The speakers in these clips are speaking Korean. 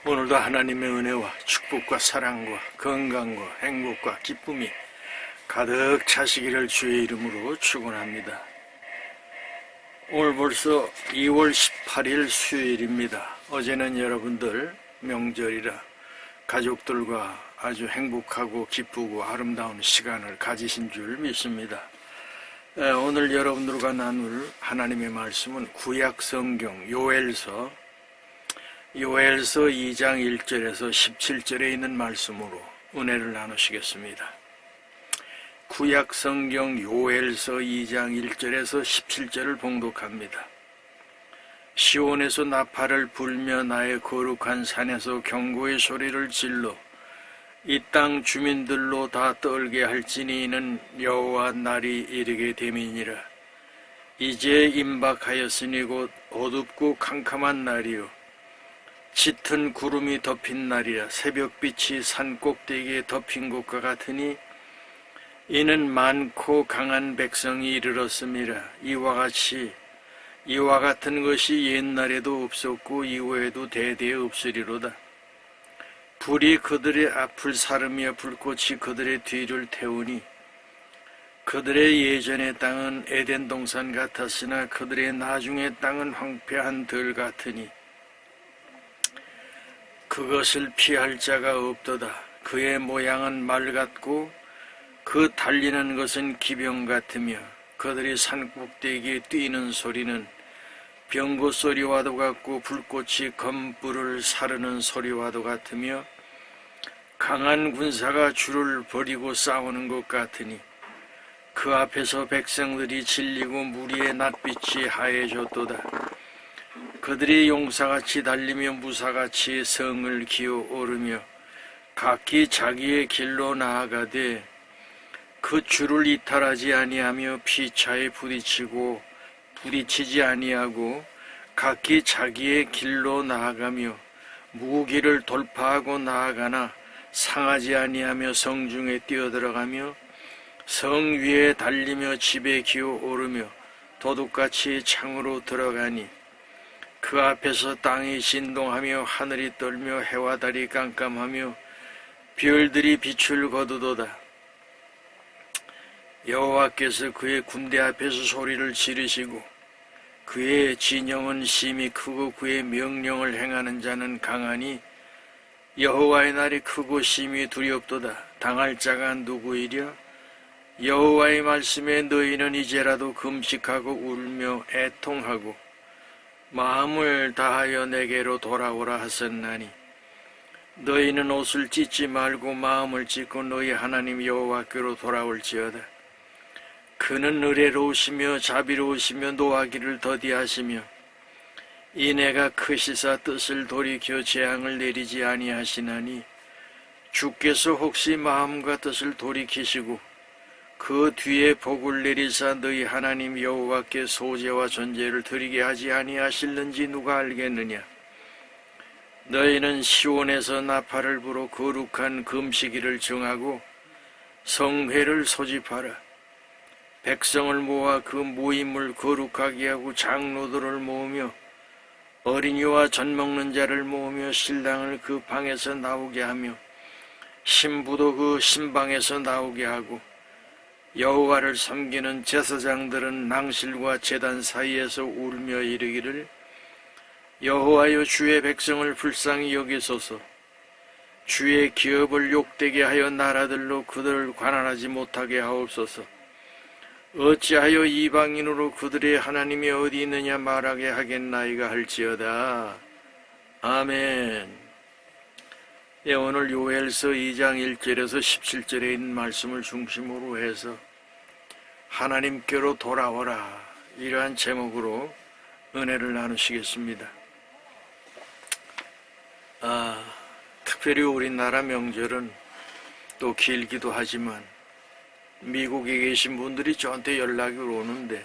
오늘도 하나님의 은혜와 축복과 사랑과 건강과 행복과 기쁨이 가득 차시기를 주의 이름으로 축원합니다. 오늘 벌써 2월 18일 수요일입니다. 어제는 여러분들 명절이라 가족들과 아주 행복하고 기쁘고 아름다운 시간을 가지신 줄 믿습니다. 오늘 여러분들과 나눌 하나님의 말씀은 구약성경 요엘서 2장 1절에서 17절에 있는 말씀으로 은혜를 나누시겠습니다. 구약성경 요엘서 2장 1절에서 17절을 봉독합니다. 시온에서 나팔을 불며 나의 거룩한 산에서 경고의 소리를 질러 이 땅 주민들로 다 떨게 할지니 이는 여호와 날이 이르게 됨이니라. 이제 임박하였으니 곧 어둡고 캄캄한 날이요 짙은 구름이 덮인 날이라. 새벽빛이 산 꼭대기에 덮인 것과 같으니 이는 많고 강한 백성이 이르렀음이라. 이와 같은 것이 옛날에도 없었고 이후에도 대대에 없으리로다. 불이 그들의 앞을 사르며 불꽃이 그들의 뒤를 태우니 그들의 예전의 땅은 에덴 동산 같았으나 그들의 나중의 땅은 황폐한 들 같으니 그것을 피할 자가 없도다. 그의 모양은 말 같고 그 달리는 것은 기병 같으며 그들이 산꼭대기에 뛰는 소리는 병거 소리와도 같고 불꽃이 검불을 사르는 소리와도 같으며 강한 군사가 줄을 버리고 싸우는 것 같으니 그 앞에서 백성들이 질리고 무리의 낯빛이 하얘졌도다. 그들이 용사같이 달리며 무사같이 성을 기어 오르며 각기 자기의 길로 나아가되 그 줄을 이탈하지 아니하며 피차에 부딪히지 아니하고 각기 자기의 길로 나아가며 무기를 돌파하고 나아가나 상하지 아니하며 성중에 뛰어들어가며 성 위에 달리며 집에 기어 오르며 도둑같이 창으로 들어가니 그 앞에서 땅이 진동하며 하늘이 떨며 해와 달이 깜깜하며 별들이 빛을 거두도다. 여호와께서 그의 군대 앞에서 소리를 지르시고 그의 진영은 심히 크고 그의 명령을 행하는 자는 강하니 여호와의 날이 크고 심히 두렵도다. 당할 자가 누구이랴? 여호와의 말씀에 너희는 이제라도 금식하고 울며 애통하고 마음을 다하여 내게로 돌아오라 하셨나니 너희는 옷을 찢지 말고 마음을 찢고 너희 하나님 여호와께로 돌아올지어다. 그는 의뢰로우시며 자비로우시며 노하기를 더디하시며 이내가 크시사 뜻을 돌이켜 재앙을 내리지 아니하시나니 주께서 혹시 마음과 뜻을 돌이키시고 그 뒤에 복을 내리사 너희 하나님 여호와께 소제와 전제를 드리게 하지 아니하실는지 누가 알겠느냐. 너희는 시온에서 나팔을 불어 거룩한 금식일을 정하고 성회를 소집하라. 백성을 모아 그 모임을 거룩하게 하고 장로들을 모으며 어린이와 젖 먹는 자를 모으며 신랑을 그 방에서 나오게 하며 신부도 그 신방에서 나오게 하고 여호와를 섬기는 제사장들은 낭실과 제단 사이에서 울며 이르기를 여호와여 주의 백성을 불쌍히 여기소서. 주의 기업을 욕되게 하여 나라들로 그들을 관할하지 못하게 하옵소서. 어찌하여 이방인으로 그들의 하나님이 어디 있느냐 말하게 하겠나이가 할지어다. 아멘. 오늘 요엘서 2장 1절에서 17절에 있는 말씀을 중심으로 해서 하나님께로 돌아오라, 이러한 제목으로 은혜를 나누시겠습니다. 특별히 우리나라 명절은 또 길기도 하지만 미국에 계신 분들이 저한테 연락이 오는데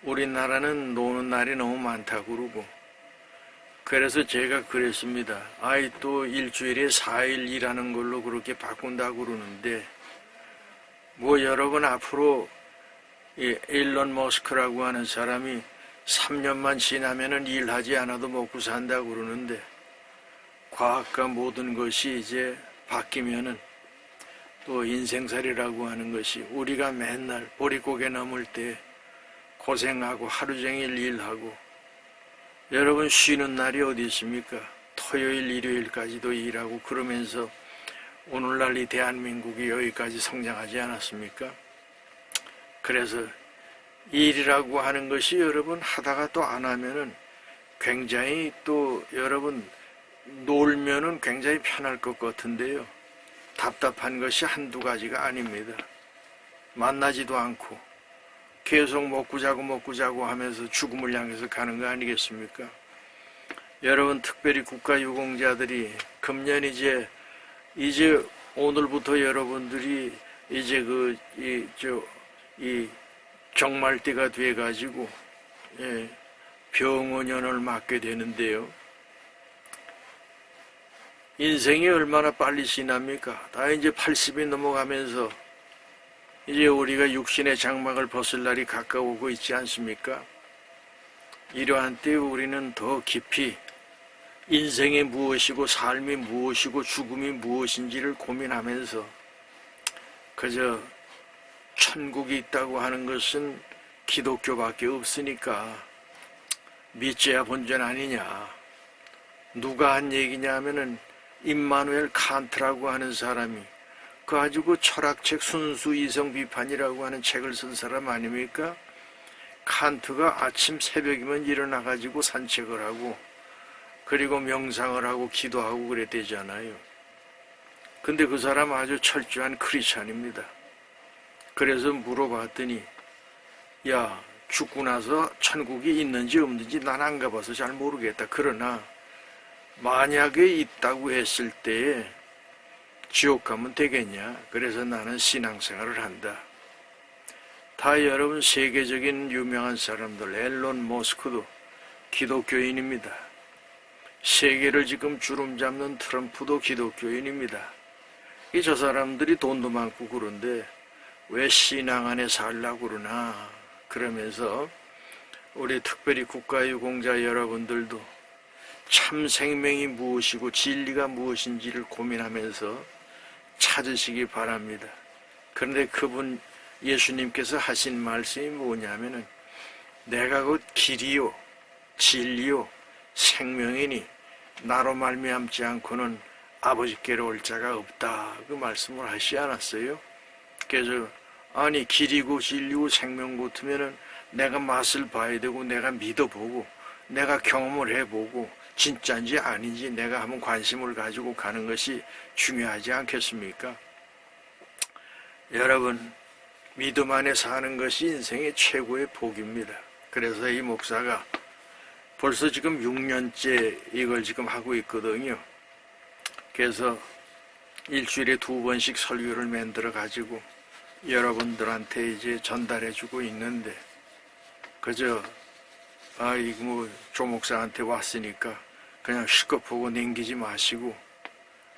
우리나라는 노는 날이 너무 많다고 그러고, 그래서 제가 그랬습니다. 또 일주일에 4일 일하는 걸로 그렇게 바꾼다고 그러는데 여러분 앞으로 일론 머스크라고 하는 사람이 3년만 지나면은 일하지 않아도 먹고 산다고 그러는데 과학과 모든 것이 이제 바뀌면은 또 인생살이라고 하는 것이 우리가 맨날 보릿고개 넘을 때 고생하고 하루 종일 일하고 여러분 쉬는 날이 어디 있습니까? 토요일 일요일까지도 일하고 그러면서 오늘날 이 대한민국이 여기까지 성장하지 않았습니까? 그래서 일이라고 하는 것이 여러분 하다가 또 안 하면은 굉장히 또 여러분 놀면은 굉장히 편할 것 같은데요. 답답한 것이 한두 가지가 아닙니다. 만나지도 않고 계속 먹고 자고 하면서 죽음을 향해서 가는 거 아니겠습니까? 여러분 특별히 국가유공자들이 금년 이제 오늘부터 여러분들이 이제 이 정말때가 돼 가지고 병원연을 맞게 되는데요. 인생이 얼마나 빨리 지납니까? 다 이제 80이 넘어가면서 이제 우리가 육신의 장막을 벗을 날이 가까우고 있지 않습니까? 이러한 때에 우리는 더 깊이 인생이 무엇이고 삶이 무엇이고 죽음이 무엇인지를 고민하면서 그저 천국이 있다고 하는 것은 기독교밖에 없으니까 믿져야 본전 아니냐. 누가 한 얘기냐 하면은 임마누엘 칸트라고 하는 사람이 그 가지고 철학책 순수 이성 비판이라고 하는 책을 쓴 사람 아닙니까? 칸트가 아침 새벽이면 일어나가지고 산책을 하고 그리고 명상을 하고 기도하고 그랬대잖아요. 근데 그 사람 아주 철저한 크리스찬입니다. 그래서 물어봤더니 야 죽고 나서 천국이 있는지 없는지 난 안 가봐서 잘 모르겠다. 그러나 만약에 있다고 했을 때에 지옥 가면 되겠냐? 그래서 나는 신앙생활을 한다. 다 여러분 세계적인 유명한 사람들 앨런 머스크도 기독교인입니다. 세계를 지금 주름 잡는 트럼프도 기독교인입니다. 저 사람들이 돈도 많고 그런데 왜 신앙 안에 살라고 그러나 그러면서 우리 특별히 국가유공자 여러분들도 참 생명이 무엇이고 진리가 무엇인지를 고민하면서 찾으시기 바랍니다. 그런데 그분 예수님께서 하신 말씀이 뭐냐면은 내가 곧 길이요 진리요 생명이니 나로 말미암지 않고는 아버지께로 올 자가 없다. 그 말씀을 하시지 않았어요? 그래서 아니 길이고 진리고 생명 같으면은 내가 맛을 봐야 되고 내가 믿어보고 내가 경험을 해보고 진짜인지 아닌지 내가 한번 관심을 가지고 가는 것이 중요하지 않겠습니까? 여러분 믿음 안에 사는 것이 인생의 최고의 복입니다. 그래서 이 목사가 벌써 지금 6년째 이걸 지금 하고 있거든요. 그래서 일주일에 2번씩 설교를 만들어 가지고 여러분들한테 이제 전달해 주고 있는데 그저 이거 뭐 조목사한테 왔으니까 그냥 실컷 보고 남기지 마시고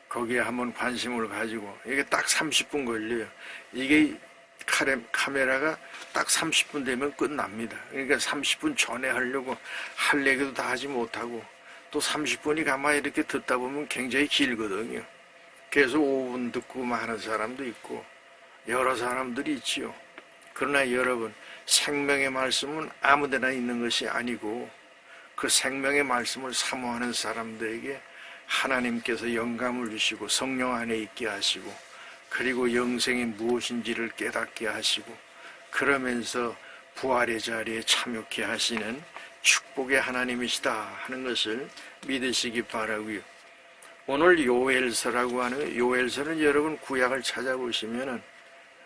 거기에 한번 관심을 가지고 이게 딱 30분 걸려요. 이게 카메라가 딱 30분 되면 끝납니다. 그러니까 30분 전에 하려고 할 얘기도 다 하지 못하고 또 30분이 가만히 이렇게 듣다 보면 굉장히 길거든요. 그래서 5분 듣고 많은 사람도 있고 여러 사람들이 있지요. 그러나 여러분 생명의 말씀은 아무데나 있는 것이 아니고 그 생명의 말씀을 사모하는 사람들에게 하나님께서 영감을 주시고 성령 안에 있게 하시고 그리고 영생이 무엇인지를 깨닫게 하시고 그러면서 부활의 자리에 참여케 하시는 축복의 하나님이시다 하는 것을 믿으시기 바라고요. 오늘 요엘서라고 하는 요엘서는 여러분 구약을 찾아보시면은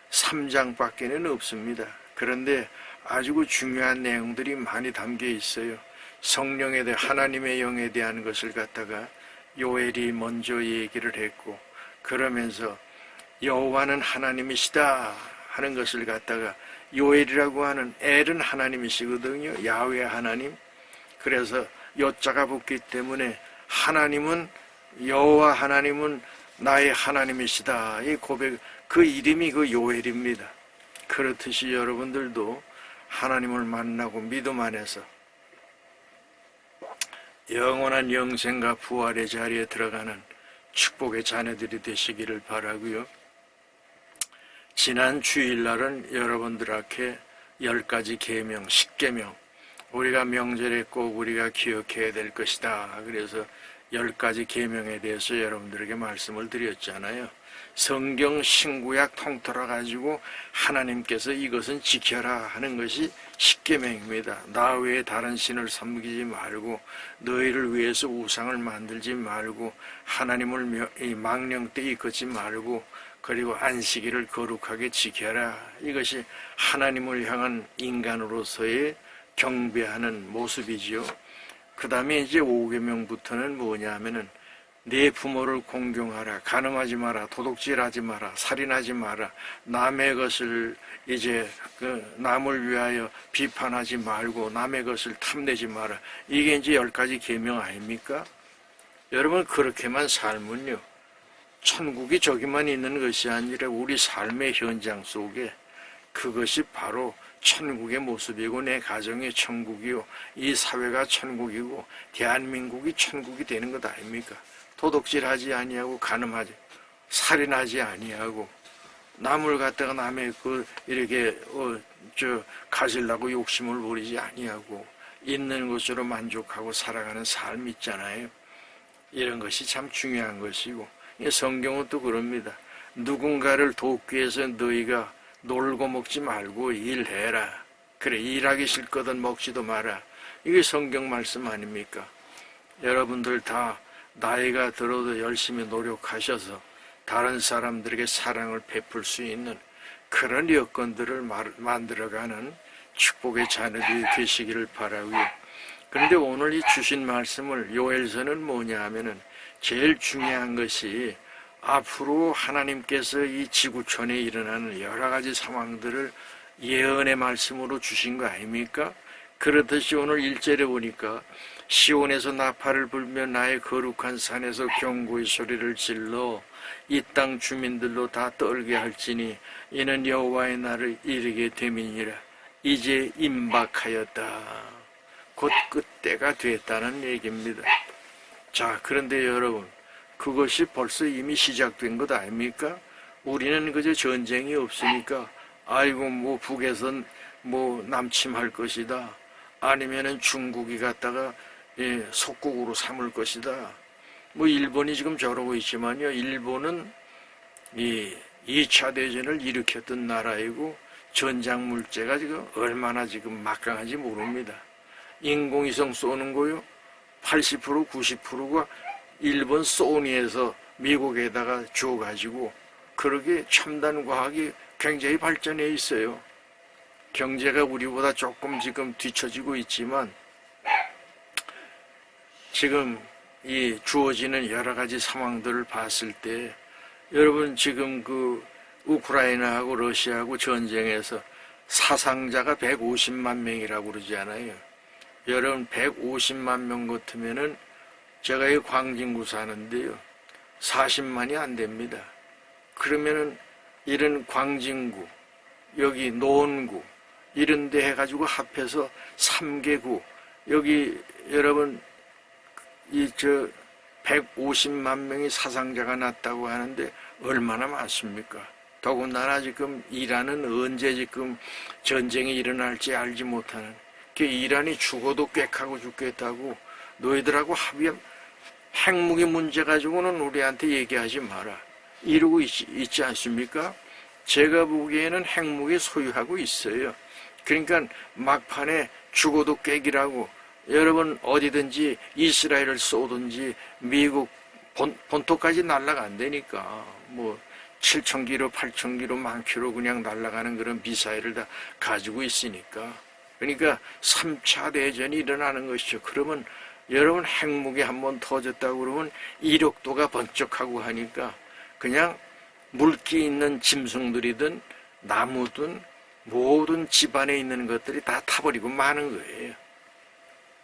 3장밖에는 없습니다. 그런데 아주 중요한 내용들이 많이 담겨 있어요. 성령에 대해 하나님의 영에 대한 것을 갖다가 요엘이 먼저 얘기를 했고 그러면서 여호와는 하나님이시다 하는 것을 갖다가 요엘이라고 하는 엘은 하나님이시거든요. 야훼 하나님. 그래서 여자가 붙기 때문에 하나님은 여호와 하나님은 나의 하나님이시다. 이 고백 그 이름이 그 요엘입니다. 그렇듯이 여러분들도 하나님을 만나고 믿음 안에서 영원한 영생과 부활의 자리에 들어가는 축복의 자녀들이 되시기를 바라고요. 지난 주일날은 여러분들에게 10가지 계명, 10계명, 우리가 명절에 꼭 우리가 기억해야 될 것이다. 그래서 10가지 계명에 대해서 여러분들에게 말씀을 드렸잖아요. 성경 신구약 통틀어 가지고 하나님께서 이것은 지켜라 하는 것이 10계명입니다. 나 외에 다른 신을 섬기지 말고, 너희를 위해서 우상을 만들지 말고, 하나님을 망령 때 이끌지 말고, 그리고 안식일을 거룩하게 지켜라. 이것이 하나님을 향한 인간으로서의 경배하는 모습이지요. 그 다음에 이제 5계명부터는 뭐냐 하면은 내 부모를 공경하라, 간음하지 마라, 도둑질하지 마라, 살인하지 마라, 남의 것을 이제 남을 위하여 비판하지 말고 남의 것을 탐내지 마라. 이게 이제 10가지 계명 아닙니까? 여러분, 그렇게만 살면요, 천국이 저기만 있는 것이 아니라 우리 삶의 현장 속에 그것이 바로 천국의 모습이고, 내 가정이 천국이요, 이 사회가 천국이고, 대한민국이 천국이 되는 것 아닙니까? 도둑질하지 아니하고, 간음하지, 살인하지 아니하고, 남을 갖다가 남의 이렇게 가지려고 욕심을 부리지 아니하고, 있는 것으로 만족하고 살아가는 삶 있잖아요. 이런 것이 참 중요한 것이고, 성경은 또 그럽니다. 누군가를 돕기 위해서 너희가 놀고 먹지 말고 일해라. 그래, 일하기 싫거든 먹지도 마라. 이게 성경 말씀 아닙니까? 여러분들 다 나이가 들어도 열심히 노력하셔서 다른 사람들에게 사랑을 베풀 수 있는 그런 여건들을 만들어가는 축복의 자녀들이 되시기를 바라고요. 그런데 오늘 이 주신 말씀을, 요엘서는 뭐냐 하면은 제일 중요한 것이 앞으로 하나님께서 이 지구촌에 일어나는 여러 가지 상황들을 예언의 말씀으로 주신 거 아닙니까? 그렇듯이 오늘 1절에 보니까 시온에서 나팔을 불며 나의 거룩한 산에서 경고의 소리를 질러 이 땅 주민들로 다 떨게 할지니 이는 여호와의 날을 이르게 됨이니라. 이제 임박하였다. 곧 끝때가 됐다는 얘기입니다. 자, 그런데 여러분, 그것이 벌써 이미 시작된 것 아닙니까? 우리는 그저 전쟁이 없으니까 아이고 뭐 북에선 뭐 남침할 것이다, 아니면은 중국이 갖다가 속국으로 삼을 것이다, 뭐 일본이 지금 저러고 있지만요, 일본은 이 2차 대전을 일으켰던 나라이고 전장 물자가 지금 얼마나 지금 막강한지 모릅니다. 인공위성 쏘는 거요, 80% 90%가 일본 소니에서 미국에다가 줘가지고, 그러게 첨단 과학이 굉장히 발전해 있어요. 경제가 우리보다 조금 지금 뒤처지고 있지만 지금 이 주어지는 여러 가지 상황들을 봤을 때, 여러분 지금 그 우크라이나하고 러시아하고 전쟁에서 사상자가 150만 명이라고 그러지 않아요? 여러분 150만 명 같으면은 제가 이 광진구 사는데요, 40만이 안 됩니다. 그러면은 이런 광진구, 여기 노원구 이런 데 해가지고 합해서 3개구, 여기 여러분 150만 명이 사상자가 났다고 하는데 얼마나 많습니까? 더군다나 지금 이란은 언제 지금 전쟁이 일어날지 알지 못하는, 이란이 죽어도 꽥하고 죽겠다고 너희들하고 합의하면 핵무기 문제 가지고는 우리한테 얘기하지 마라 이러고 있지 않습니까? 제가 보기에는 핵무기 소유하고 있어요. 그러니까 막판에 죽어도 꽥이라고, 여러분 어디든지 이스라엘을 쏘든지 미국 본토까지 날아간다니까. 뭐 7,000km, 8,000km, 10,000km 그냥 날아가는 그런 미사일을 다 가지고 있으니까. 그러니까 3차 대전이 일어나는 것이죠. 그러면 여러분 핵무기 한번 터졌다고 그러면 이력도가 번쩍하고 하니까 그냥 물기 있는 짐승들이든 나무든 모든 집안에 있는 것들이 다 타버리고 마는 거예요.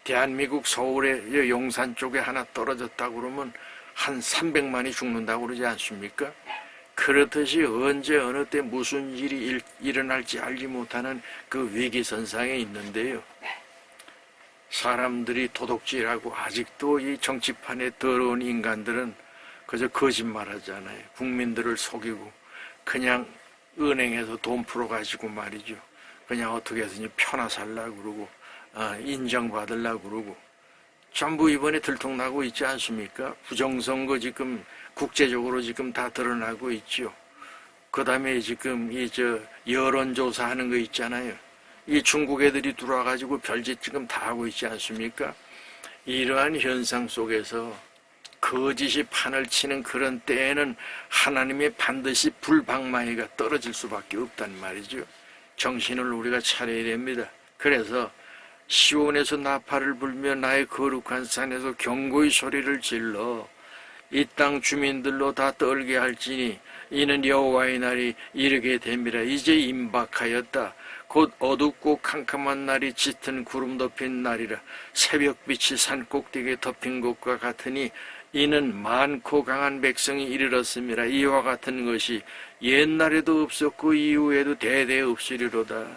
대한민국 서울의 용산 쪽에 하나 떨어졌다고 그러면 한 300만이 죽는다고 그러지 않습니까? 그렇듯이 언제 어느 때 무슨 일이 일어날지 알지 못하는 그 위기선상에 있는데요. 사람들이 도둑질하고 아직도 이 정치판에 더러운 인간들은 그저 거짓말하잖아요. 국민들을 속이고 그냥 은행에서 돈 풀어가지고 말이죠. 그냥 어떻게 해서든지 편하 살라고 그러고 인정받으려고 그러고 전부 이번에 들통나고 있지 않습니까? 부정선거 지금 국제적으로 지금 다 드러나고 있죠. 그 다음에 지금 여론조사 하는 거 있잖아요. 이 중국 애들이 들어와가지고 별짓 지금 다 하고 있지 않습니까? 이러한 현상 속에서 거짓이 판을 치는 그런 때에는 하나님의 반드시 불방망이가 떨어질 수밖에 없단 말이죠. 정신을 우리가 차려야 됩니다. 그래서 시온에서 나팔을 불며 나의 거룩한 산에서 경고의 소리를 질러 이 땅 주민들로 다 떨게 할지니 이는 여호와의 날이 이르게 됨이라. 이제 임박하였다. 곧 어둡고 캄캄한 날이 짙은 구름 덮인 날이라. 새벽빛이 산 꼭대기에 덮인 것과 같으니 이는 많고 강한 백성이 이르렀음이라. 이와 같은 것이 옛날에도 없었고 이후에도 대대 없으리로다.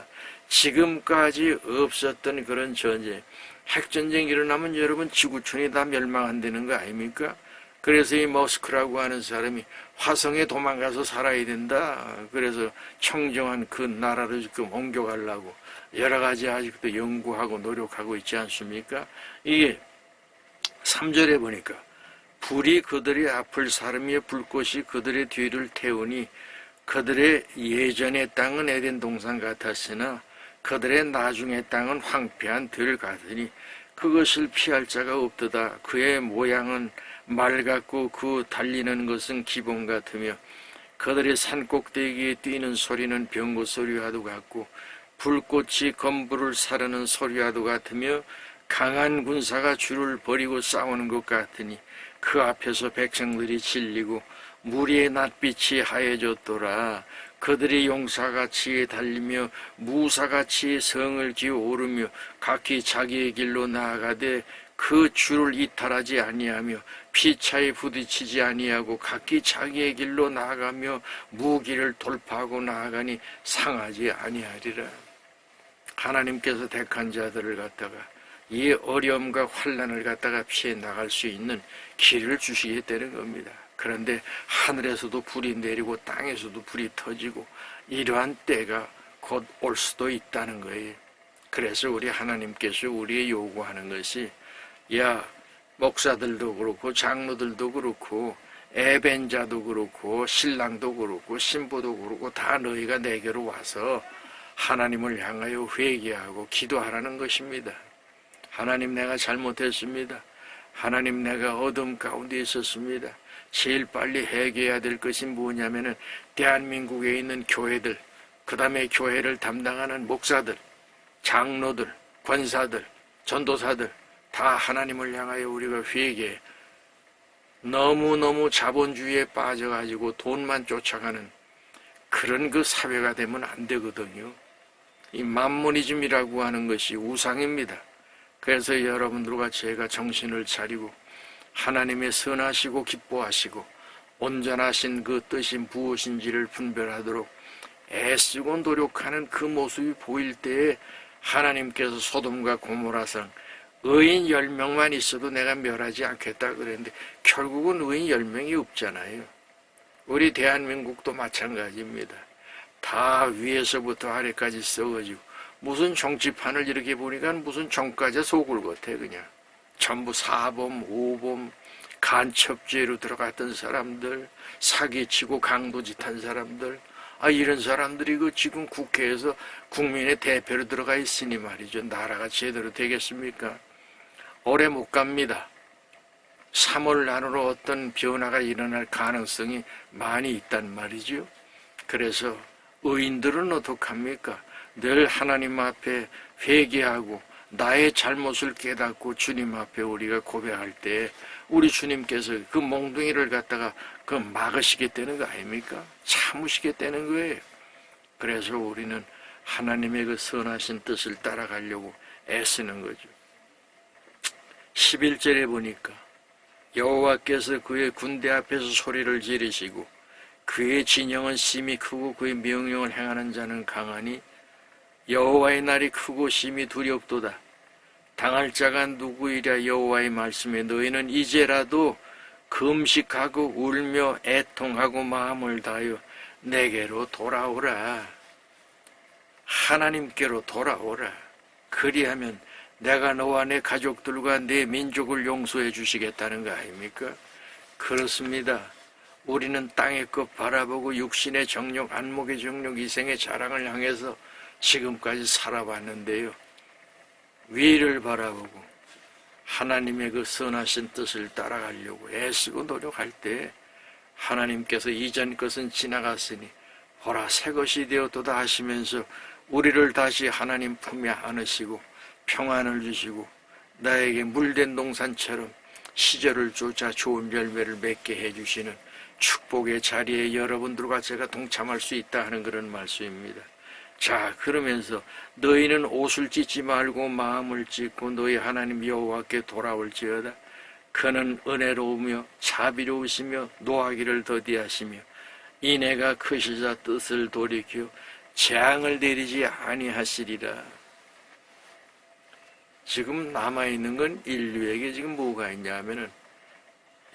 지금까지 없었던 그런 전쟁, 핵전쟁이 일어나면 여러분 지구촌이 다 멸망한다는 거 아닙니까? 그래서 이 머스크라고 하는 사람이 화성에 도망가서 살아야 된다. 그래서 청정한 그 나라로 지금 옮겨가려고 여러 가지 아직도 연구하고 노력하고 있지 않습니까? 이게 3절에 보니까 불이 그들의 앞을 사르며 불꽃이 그들의 뒤를 태우니 그들의 예전의 땅은 에덴 동산 같았으나 그들의 나중의 땅은 황폐한 들 같으니 그것을 피할 자가 없도다. 그의 모양은 말 같고 그 달리는 것은 기본 같으며 그들의 산꼭대기에 뛰는 소리는 병거 소리와도 같고 불꽃이 건불을 사르는 소리와도 같으며 강한 군사가 줄을 버리고 싸우는 것 같으니 그 앞에서 백성들이 질리고 무리의 낯빛이 하얘졌더라. 그들이 용사같이 달리며 무사같이 성을 기어오르며 각기 자기의 길로 나아가되 그 줄을 이탈하지 아니하며 피차에 부딪히지 아니하고 각기 자기의 길로 나아가며 무기를 돌파하고 나아가니 상하지 아니하리라. 하나님께서 택한 자들을 갖다가 이 어려움과 환난을 갖다가 피해 나갈 수 있는 길을 주시겠다는 겁니다. 그런데 하늘에서도 불이 내리고 땅에서도 불이 터지고 이러한 때가 곧 올 수도 있다는 거예요. 그래서 우리 하나님께서 우리의 요구하는 것이 야 목사들도 그렇고 장로들도 그렇고 애벤자도 그렇고 신랑도 그렇고 신부도 그렇고 다 너희가 내게로 와서 하나님을 향하여 회개하고 기도하라는 것입니다. 하나님 내가 잘못했습니다. 하나님 내가 어둠 가운데 있었습니다. 제일 빨리 회개해야 될 것이 뭐냐면은 대한민국에 있는 교회들, 그 다음에 교회를 담당하는 목사들, 장로들, 권사들, 전도사들 다 하나님을 향하여 우리가 회개해. 너무너무 자본주의에 빠져가지고 돈만 쫓아가는 그런 그 사회가 되면 안 되거든요. 이 만모니즘이라고 하는 것이 우상입니다. 그래서 여러분들과 제가 정신을 차리고 하나님의 선하시고 기뻐하시고 온전하신 그 뜻이 무엇인지를 분별하도록 애쓰고 노력하는 그 모습이 보일 때에 하나님께서 소돔과 고모라성 의인 10명만 있어도 내가 멸하지 않겠다 그랬는데 결국은 의인 10명이 없잖아요. 우리 대한민국도 마찬가지입니다. 다 위에서부터 아래까지 써가지고 무슨 정치판을 이렇게 보니까 무슨 정가자 속을 같아. 그냥 전부 사범, 오범, 간첩죄로 들어갔던 사람들, 사기치고 강도짓한 사람들, 이런 사람들이 그 지금 국회에서 국민의 대표로 들어가 있으니 말이죠. 나라가 제대로 되겠습니까? 오래 못 갑니다. 3월 안으로 어떤 변화가 일어날 가능성이 많이 있단 말이죠. 그래서 의인들은 어떡합니까? 늘 하나님 앞에 회개하고 나의 잘못을 깨닫고 주님 앞에 우리가 고백할 때 우리 주님께서 그 몽둥이를 갖다가 그 막으시겠다는 거 아닙니까? 참으시겠다는 거예요. 그래서 우리는 하나님의 그 선하신 뜻을 따라가려고 애쓰는 거죠. 11절에 보니까 여호와께서 그의 군대 앞에서 소리를 지르시고 그의 진영은 심히 크고 그의 명령을 행하는 자는 강하니 여호와의 날이 크고 심히 두렵도다. 당할 자가 누구이랴 여호와의 말씀에 너희는 이제라도 금식하고 울며 애통하고 마음을 다하여 내게로 돌아오라. 하나님께로 돌아오라. 그리하면 내가 너와 내 가족들과 내 민족을 용서해 주시겠다는 거 아닙니까? 그렇습니다. 우리는 땅의 것 바라보고 육신의 정욕, 안목의 정욕, 이생의 자랑을 향해서 지금까지 살아왔는데요. 위를 바라보고 하나님의 그 선하신 뜻을 따라가려고 애쓰고 노력할 때 하나님께서 이전 것은 지나갔으니 보라 새 것이 되었도다 하시면서 우리를 다시 하나님 품에 안으시고 평안을 주시고 나에게 물된 동산처럼 시절을 쫓아 좋은 열매를 맺게 해주시는 축복의 자리에 여러분들과 제가 동참할 수 있다 하는 그런 말씀입니다. 자, 그러면서 너희는 옷을 찢지 말고 마음을 찢고 너희 하나님 여호와께 돌아올지어다. 그는 은혜로우며 자비로우시며 노하기를 더디하시며 인애가 크시사 뜻을 돌이켜 재앙을 내리지 아니하시리라. 지금 남아있는 건 인류에게 지금 뭐가 있냐 하면은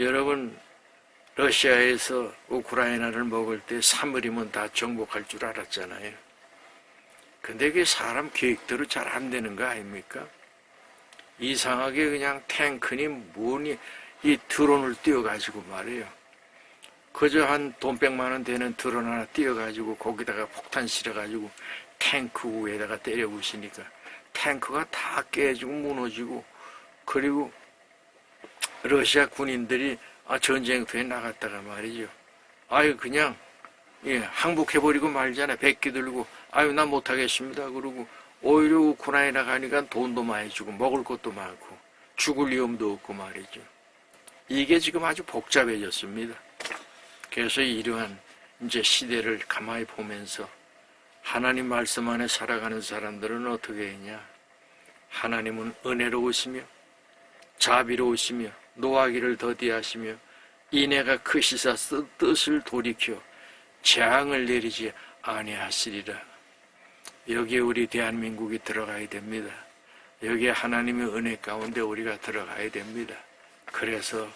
여러분 러시아에서 우크라이나를 먹을 때 사흘이면 다 정복할 줄 알았잖아요. 근데 그게 사람 계획대로 잘 안 되는 거 아닙니까? 이상하게 그냥 탱크니 뭐니 이 드론을 띄워가지고 말이에요. 그저 한 돈 100만 원 되는 드론 하나 띄워가지고 거기다가 폭탄 실어가지고 탱크 위에다가 때려 부시니까 탱크가 다 깨지고 무너지고 그리고 러시아 군인들이 전쟁터에 나갔다가 말이죠. 아유 그냥 항복해버리고 말잖아. 백기 들고 아유 나 못하겠습니다. 그러고 오히려 우크라이나 가니까 돈도 많이 주고 먹을 것도 많고 죽을 위험도 없고 말이죠. 이게 지금 아주 복잡해졌습니다. 그래서 이러한 이제 시대를 가만히 보면서 하나님 말씀 안에 살아가는 사람들은 어떻게 했냐? 하나님은 은혜로우시며 자비로우시며 노하기를 더디하시며 인애가 크시사 뜻을 돌이켜 재앙을 내리지 아니하시리라. 여기에 우리 대한민국이 들어가야 됩니다. 여기에 하나님의 은혜 가운데 우리가 들어가야 됩니다. 그래서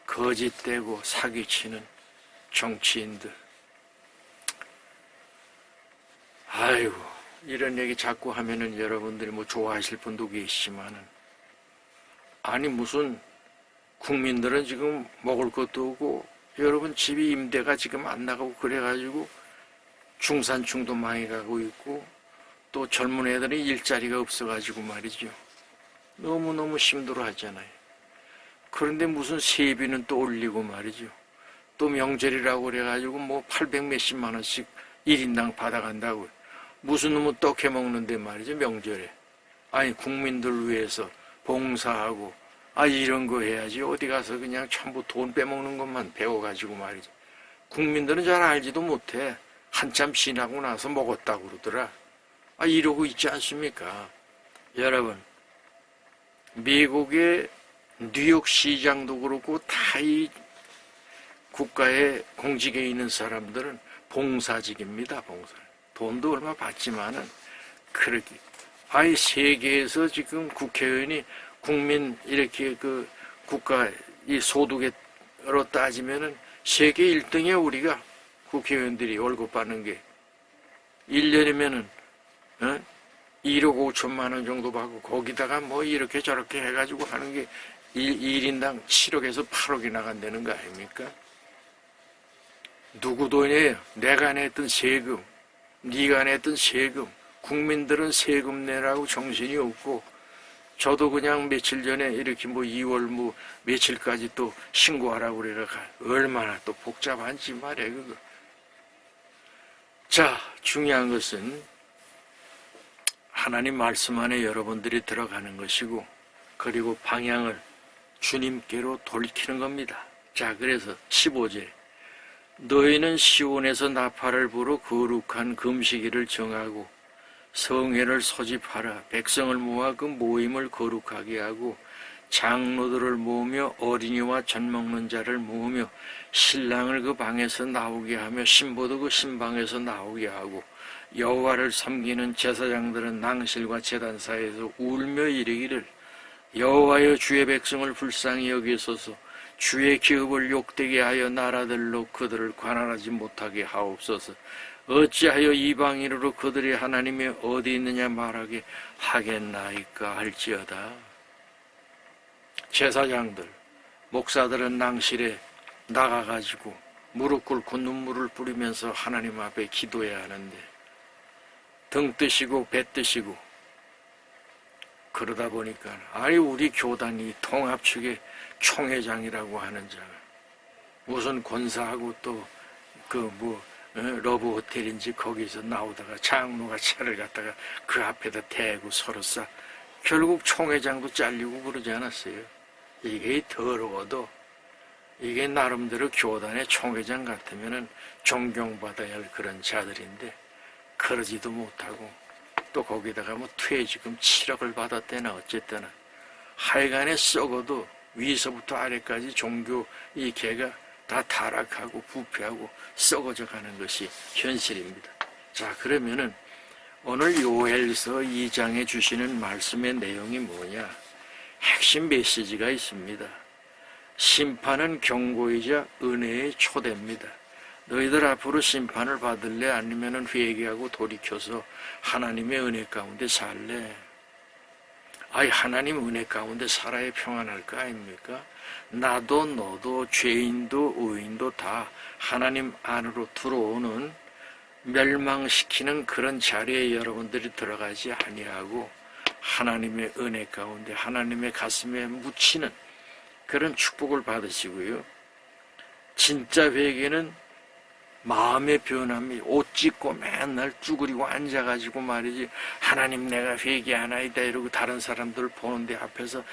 거짓되고 사기치는 정치인들, 아이고 이런 얘기 자꾸 하면은 여러분들이 뭐 좋아하실 분도 계시지만은 아니 무슨 국민들은 지금 먹을 것도 없고 여러분 집이 임대가 지금 안 나가고 그래가지고 중산층도 많이 가고 있고 또 젊은 애들은 일자리가 없어가지고 말이죠. 너무너무 힘들어 하잖아요. 그런데 무슨 세비는 또 올리고 말이죠. 또 명절이라고 그래가지고 뭐 800 몇십만 원씩 1인당 받아간다고요. 무슨 놈은 떡 해먹는데 말이죠. 명절에. 아니 국민들 위해서 봉사하고 이런 거 해야지 어디 가서 그냥 전부 돈 빼먹는 것만 배워가지고 말이죠. 국민들은 잘 알지도 못해. 한참 지나고 나서 먹었다고 그러더라. 이러고 있지 않습니까? 여러분 미국의 뉴욕 시장도 그렇고 다 이 국가의 공직에 있는 사람들은 봉사직입니다. 봉사. 돈도 얼마 받지만은 그렇게 세계에서 지금 국회의원이 국민 이렇게 그 국가 이 소득으로 따지면은 세계 1등에 우리가 국회의원들이 월급 받는 게 1년이면은 1억 5천만 원 정도 받고 거기다가 뭐 이렇게 저렇게 해가지고 하는 게 1인당 7억에서 8억이 나간다는 거 아닙니까? 누구 돈이에요? 내가 냈던 세금, 네가 냈던 세금. 국민들은 세금 내라고 정신이 없고 저도 그냥 며칠 전에 이렇게 뭐 2월 뭐 며칠까지 또 신고하라고 그래가 얼마나 또 복잡한지 말이야 그거. 자, 중요한 것은 하나님 말씀 안에 여러분들이 들어가는 것이고 그리고 방향을 주님께로 돌이키는 겁니다. 자, 그래서 15절 너희는 시온에서 나팔을 불어 거룩한 금식일을 정하고 성회를 소집하라. 백성을 모아 그 모임을 거룩하게 하고 장로들을 모으며 어린이와 젖 먹는 자를 모으며 신랑을 그 방에서 나오게 하며 신부도 그 신방에서 나오게 하고 여호와를 섬기는 제사장들은 낭실과 제단사에서 울며 이르기를 여호와여 주의 백성을 불쌍히 여기소서. 주의 기업을 욕되게 하여 나라들로 그들을 관할하지 못하게 하옵소서. 어찌하여 이방인으로 그들의 하나님이 어디 있느냐 말하게 하겠나이까 할지어다. 제사장들, 목사들은 낭실에 나가가지고 무릎 꿇고 눈물을 뿌리면서 하나님 앞에 기도해야 하는데 등 뜨시고 배 뜨시고 그러다 보니까 아니 우리 교단이 통합측의 총회장이라고 하는 자가 무슨 권사하고 또 러브 호텔인지 거기서 나오다가 장로가 차를 갖다가 그 앞에다 대고 서로 싸 결국 총회장도 잘리고 그러지 않았어요. 이게 더러워도 이게 나름대로 교단의 총회장 같으면은 존경받아야 할 그런 자들인데 그러지도 못하고 또 거기다가 뭐 퇴직금 7억을 받았대나 어쨌거나 하여간에 썩어도 위서부터 아래까지 종교 이 개가 다 타락하고 부패하고 썩어져 가는 것이 현실입니다. 자, 그러면은 오늘 요엘서 2장에 주시는 말씀의 내용이 뭐냐? 핵심 메시지가 있습니다. 심판은 경고이자 은혜의 초대입니다. 너희들 앞으로 심판을 받을래? 아니면 회개하고 돌이켜서 하나님의 은혜 가운데 살래? 아이, 하나님 은혜 가운데 살아야 평안할 거 아닙니까? 나도 너도 죄인도 의인도 다 하나님 안으로 들어오는 멸망시키는 그런 자리에 여러분들이 들어가지 아니하고 하나님의 은혜 가운데 하나님의 가슴에 묻히는 그런 축복을 받으시고요. 진짜 회개는 마음의 변함이 옷 찢고 맨날 쭈그리고 앉아가지고 말이지 하나님 내가 회개하나이다 이러고 다른 사람들 보는데 앞에서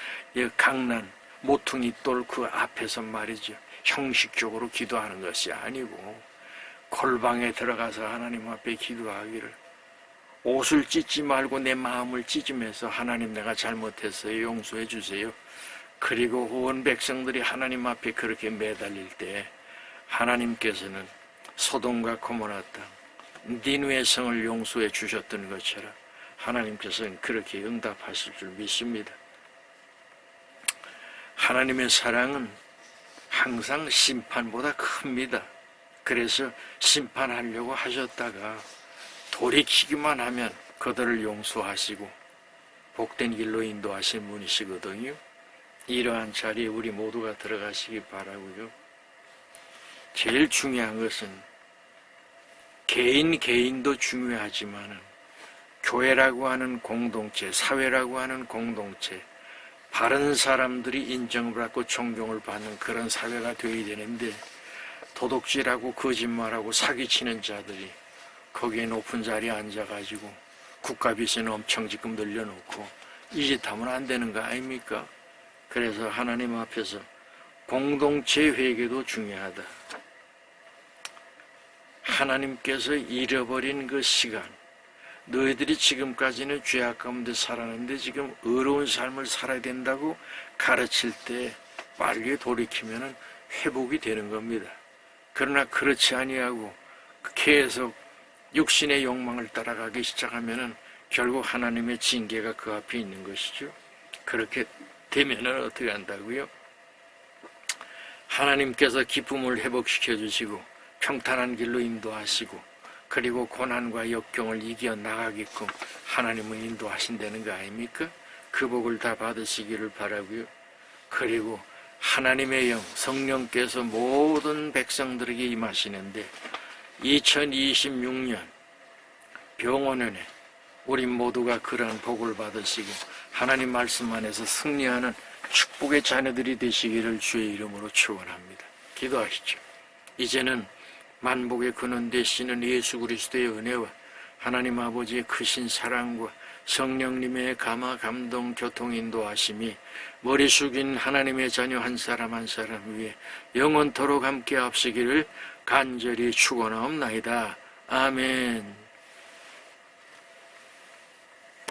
강난 모퉁이 돌 그 앞에서 말이죠 형식적으로 기도하는 것이 아니고 골방에 들어가서 하나님 앞에 기도하기를 옷을 찢지 말고 내 마음을 찢으면서 하나님 내가 잘못했어요 용서해 주세요. 그리고 온 백성들이 하나님 앞에 그렇게 매달릴 때 하나님께서는 소돔과 고모라 땅 니느웨 성을 용서해 주셨던 것처럼 하나님께서는 그렇게 응답하실 줄 믿습니다. 하나님의 사랑은 항상 심판보다 큽니다. 그래서 심판하려고 하셨다가 돌이키기만 하면 그들을 용서하시고 복된 길로 인도하신 분이시거든요. 이러한 자리에 우리 모두가 들어가시기 바라고요. 제일 중요한 것은 개인도 중요하지만 교회라고 하는 공동체, 사회라고 하는 공동체, 바른 사람들이 인정을 받고 존경을 받는 그런 사회가 되어야 되는데 도둑질하고 거짓말하고 사기치는 자들이 거기에 높은 자리에 앉아가지고 국가비세는 엄청 지금 늘려놓고 이 짓 하면 안 되는 거 아닙니까? 그래서 하나님 앞에서 공동체 회개도 중요하다. 하나님께서 잃어버린 그 시간, 너희들이 지금까지는 죄악 가운데 살았는데 지금 의로운 삶을 살아야 된다고 가르칠 때 빨리 돌이키면 회복이 되는 겁니다. 그러나 그렇지 아니하고 계속 육신의 욕망을 따라가기 시작하면 결국 하나님의 징계가 그 앞에 있는 것이죠. 그렇게 되면 어떻게 한다고요? 하나님께서 기쁨을 회복시켜 주시고 평탄한 길로 인도하시고 그리고 고난과 역경을 이겨나가게끔 하나님은 인도하신다는 거 아닙니까? 그 복을 다 받으시기를 바라고요. 그리고 하나님의 영, 성령께서 모든 백성들에게 임하시는데 2026년 병원연에 우리 모두가 그러한 복을 받으시고 하나님 말씀 안에서 승리하는 축복의 자녀들이 되시기를 주의 이름으로 축원합니다. 기도하시죠. 이제는 만복의 근원 되시는 예수 그리스도의 은혜와 하나님 아버지의 크신 사랑과 성령님의 감화 감동 교통 인도하심이 머리 숙인 하나님의 자녀 한 사람 한 사람 위에 영원토록 함께 합시기를 간절히 축원하옵나이다. 아멘.